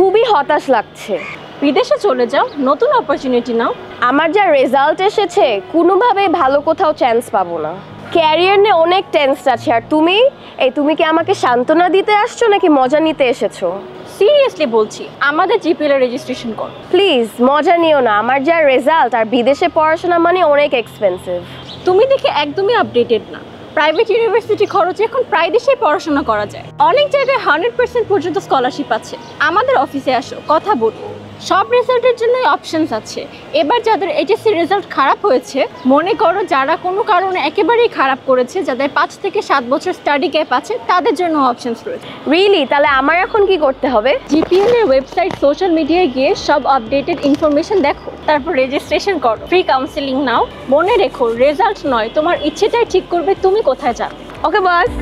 খুবই হতাশ লাগছে। বিদেশে চলে যাও, নতুন অপরচুনিটি নাও। আমার যা রেজাল্ট এসেছে কোনোভাবেই ভালো কোথাও চান্স পাবো না। ক্যারিয়ার নিয়ে অনেক টেন্স আছে। আর তুমি কি আমাকে সান্ত্বনা দিতে আসছো নাকি মজা নিতে এসেছো? সিরিয়াসলি বলছি, আমাদের জিপিএল এর রেজিস্ট্রেশন কর। প্লিজ মজা নিও না। আমার যা রেজাল্ট আর বিদেশে পড়াশোনা মানে অনেক এক্সপেন্সিভ। তুমি দেখে একদমই আপডেটেড না। প্রাইভেট ইউনিভার্সিটি খরচে এখন প্রায় দেশেই পড়াশোনা করা যায়। অনেক জায়গায় 100% পর্যন্ত স্কলারশিপ আছে। আমাদের অফিসে আসো, কথা বলি। সব রেজাল্টের জন্যই অপশনস আছে। এবার যাদের এইচএসসি রেজাল্ট খারাপ হয়েছে, মনে করো যারা কোনো কারণে একেবারেই খারাপ করেছে, যাদের 5 থেকে 7 বছর স্টাডি গ্যাপ আছে, তাদের জন্য অপশনস রয়েছে। রিয়েলি? তাহলে আমার এখন কি করতে হবে? জিপিএল এর ওয়েবসাইট, সোশ্যাল মিডিয়ায় গিয়ে সব আপডেটেড ইনফরমেশন দেখো, তারপর রেজিস্ট্রেশন করো, ফ্রি কাউন্সেলিং নাও। মনে রেখো, রেজাল্ট নয়, তোমার ইচ্ছেটাই ঠিক করবে তুমি কোথায় যাবে। ওকে বস।